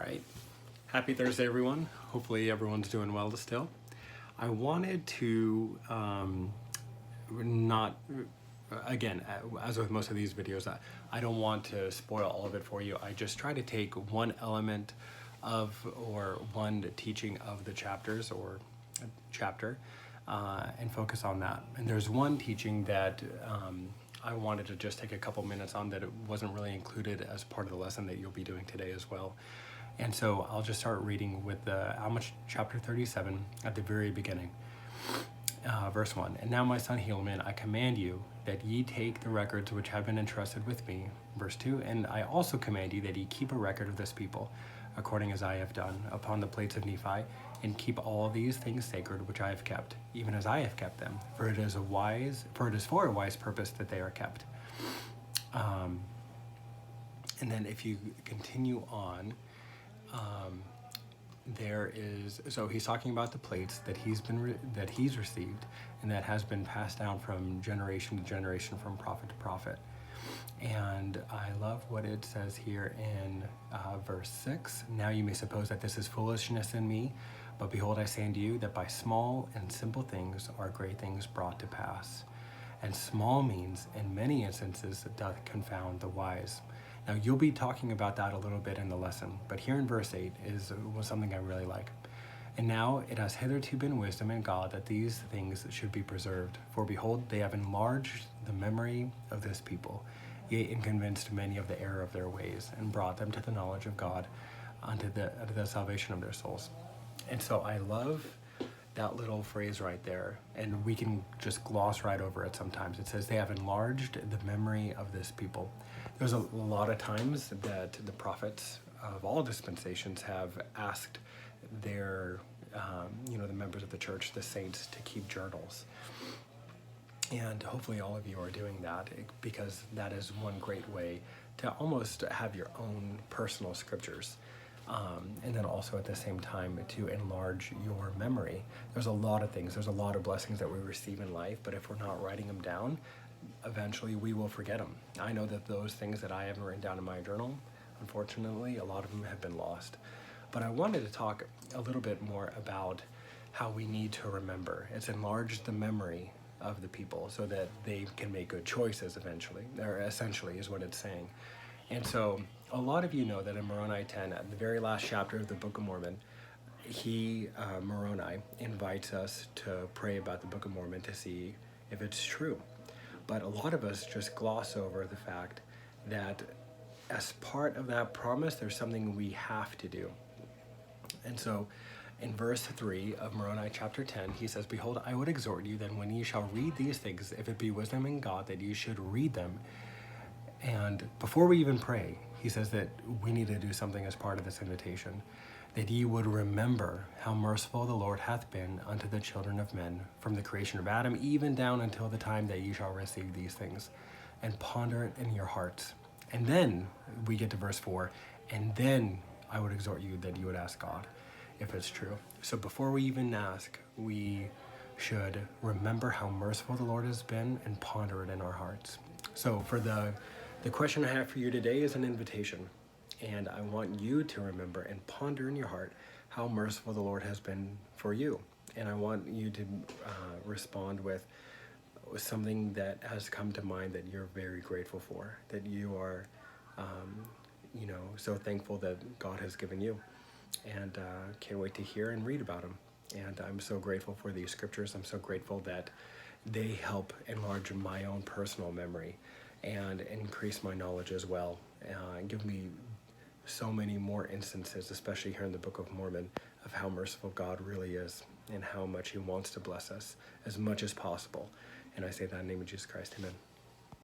right. Happy Thursday, everyone. Hopefully everyone's doing well still. I wanted to not, again, as with most of these videos, I don't want to spoil all of it for you. I just try to take one element of, or one teaching of the chapters or chapter and focus on that. And there's one teaching that I wanted to just take a couple minutes on that it wasn't really included as part of the lesson that you'll be doing today as well. And so I'll just start reading with the Alma chapter 37 at the very beginning. Verse 1, "And now, my son Helaman, I command you that ye take the records which have been entrusted with me." Verse 2, "And I also command you that ye keep a record of this people, according as I have done, upon the plates of Nephi, and keep all these things sacred which I have kept, even as I have kept them. For it is for a wise purpose that they are kept." And then if you continue on, so he's talking about the plates that he's received and that has been passed down from generation to generation, from prophet to prophet. And I love what it says here in verse 6. "Now you may suppose that this is foolishness in me, but behold, I say unto you that by small and simple things are great things brought to pass. And small means, in many instances, doth confound the wise." Now, you'll be talking about that a little bit in the lesson, but here in verse 8 was something I really like. "And now it has hitherto been wisdom in God that these things should be preserved. For behold, they have enlarged the memory of this people, yea, and convinced many of the error of their ways, and brought them to the knowledge of God unto the salvation of their souls." And so I love that little phrase right there, and we can just gloss right over it sometimes. It says they have enlarged the memory of this people. There's a lot of times that the prophets of all dispensations have asked their, the members of the church, the saints, to keep journals. And hopefully all of you are doing that, because that is one great way to almost have your own personal scriptures. And then also at the same time to enlarge your memory. There's a lot of things, there's a lot of blessings that we receive in life, but if we're not writing them down, eventually we will forget them. I know that those things that I haven't written down in my journal, unfortunately, a lot of them have been lost. But I wanted to talk a little bit more about how we need to remember. It's enlarged the memory of the people so that they can make good choices eventually, or essentially is what it's saying. And so a lot of you know that in Moroni 10, at the very last chapter of the Book of Mormon, Moroni invites us to pray about the Book of Mormon to see if it's true. But a lot of us just gloss over the fact that as part of that promise, there's something we have to do. And so in verse 3 of Moroni chapter 10, he says, "Behold, I would exhort you that when ye shall read these things, if it be wisdom in God, that ye should read them." And before we even pray, he says that we need to do something as part of this invitation, "that ye would remember how merciful the Lord hath been unto the children of men, from the creation of Adam even down until the time that ye shall receive these things, and ponder it in your hearts." And then we get to verse 4, "And then I would exhort you that you would ask God if it's true." So before we even ask, we should remember how merciful the Lord has been and ponder it in our hearts. So for the question I have for you today is an invitation, and I want you to remember and ponder in your heart how merciful the Lord has been for you. And I want you to respond with something that has come to mind that you're very grateful for, that you are so thankful that God has given you, and can't wait to hear and read about them. And I'm so grateful for these scriptures. I'm so grateful that they help enlarge my own personal memory and increase my knowledge as well, and give me so many more instances, especially here in the Book of Mormon, of how merciful God really is and how much he wants to bless us as much as possible. And I say that in the name of Jesus Christ, amen.